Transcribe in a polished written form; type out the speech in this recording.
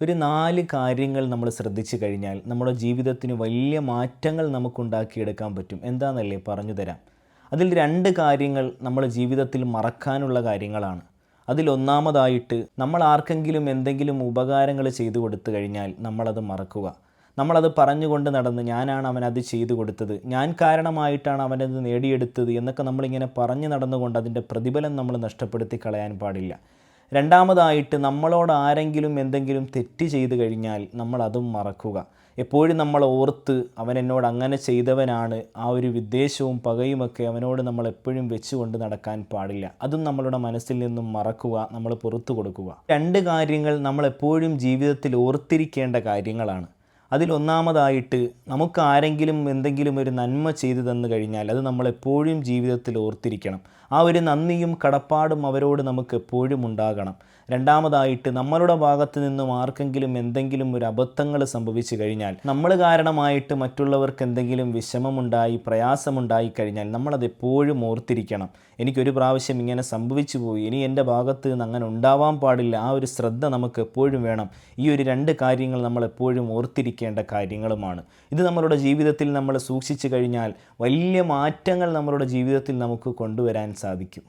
ഒരു 4 കാര്യങ്ങൾ നമ്മൾ ശ്രദ്ധിച്ചു കഴിഞ്ഞാൽ നമ്മുടെ ജീവിതത്തിന് വലിയ മാറ്റങ്ങൾ നമുക്കുണ്ടാക്കിയെടുക്കാൻ പറ്റും. എന്താണെന്നല്ലേ പറഞ്ഞു തരാം. അതിൽ 2 കാര്യങ്ങൾ നമ്മുടെ ജീവിതത്തിൽ മറക്കാനുള്ള കാര്യങ്ങളാണ്. അതിലൊന്നാമതായിട്ട് നമ്മൾ ആർക്കെങ്കിലും എന്തെങ്കിലും ഉപകാരങ്ങൾ ചെയ്തു കൊടുത്തു കഴിഞ്ഞാൽ നമ്മളത് മറക്കുക. നമ്മളത് പറഞ്ഞുകൊണ്ട് നടന്ന് ഞാനാണ് അവനത് ചെയ്തു കൊടുത്തത്, ഞാൻ കാരണമായിട്ടാണ് അവനത് നേടിയെടുത്തത് എന്നൊക്കെ നമ്മളിങ്ങനെ പറഞ്ഞു നടന്നുകൊണ്ട് അതിൻ്റെ പ്രതിഫലം നമ്മൾ നഷ്ടപ്പെടുത്തി കളയാൻ പാടില്ല. രണ്ടാമതായിട്ട് നമ്മളോട് ആരെങ്കിലും എന്തെങ്കിലും തെറ്റ് ചെയ്തു കഴിഞ്ഞാൽ നമ്മളതും മറക്കുക. എപ്പോഴും നമ്മൾ ഓർത്ത് അവൻ എന്നോട് അങ്ങനെ ചെയ്തവനാണ്, ആ ഒരു വിദ്വേഷവും പകയുമൊക്കെ അവനോട് നമ്മൾ എപ്പോഴും വെച്ചുകൊണ്ട് നടക്കാൻ പാടില്ല. അതും നമ്മളുടെ മനസ്സിൽ നിന്നും മറക്കുക, നമ്മൾ പുറത്തു കൊടുക്കുക. 2 കാര്യങ്ങൾ നമ്മളെപ്പോഴും ജീവിതത്തിൽ ഓർത്തിരിക്കേണ്ട കാര്യങ്ങളാണ്. അതിലൊന്നാമതായിട്ട് നമുക്ക് ആരെങ്കിലും എന്തെങ്കിലും ഒരു നന്മ ചെയ്തു തന്നു കഴിഞ്ഞാൽ അത് നമ്മളെപ്പോഴും ജീവിതത്തിൽ ഓർത്തിരിക്കണം. ആ ഒരു നന്ദിയും കടപ്പാടും അവരോട് നമുക്ക് എപ്പോഴും ഉണ്ടാകണം. രണ്ടാമതായിട്ട് നമ്മളുടെ ഭാഗത്ത് നിന്നും ആർക്കെങ്കിലും എന്തെങ്കിലും ഒരു അബദ്ധങ്ങൾ സംഭവിച്ചു കഴിഞ്ഞാൽ, നമ്മൾ കാരണമായിട്ട് മറ്റുള്ളവർക്ക് എന്തെങ്കിലും വിഷമമുണ്ടായി പ്രയാസമുണ്ടായി കഴിഞ്ഞാൽ നമ്മളത് എപ്പോഴും ഓർത്തിരിക്കണം. എനിക്കൊരു പ്രാവശ്യം ഇങ്ങനെ സംഭവിച്ചു പോയി, ഇനി എൻ്റെ ഭാഗത്ത് നിന്ന് അങ്ങനെ ഉണ്ടാവാൻ പാടില്ല. ആ ഒരു ശ്രദ്ധ നമുക്ക് എപ്പോഴും വേണം. ഈ ഒരു 2 കാര്യങ്ങൾ നമ്മൾ എപ്പോഴും ഓർത്തിരിക്കേണ്ട കാര്യങ്ങളുമാണ്. ഇത് നമ്മളുടെ ജീവിതത്തിൽ നമ്മൾ സൂക്ഷിച്ചു കഴിഞ്ഞാൽ വലിയ മാറ്റങ്ങൾ നമ്മളുടെ ജീവിതത്തിൽ നമുക്ക് കൊണ്ടുവരാൻ സാധിക്കും.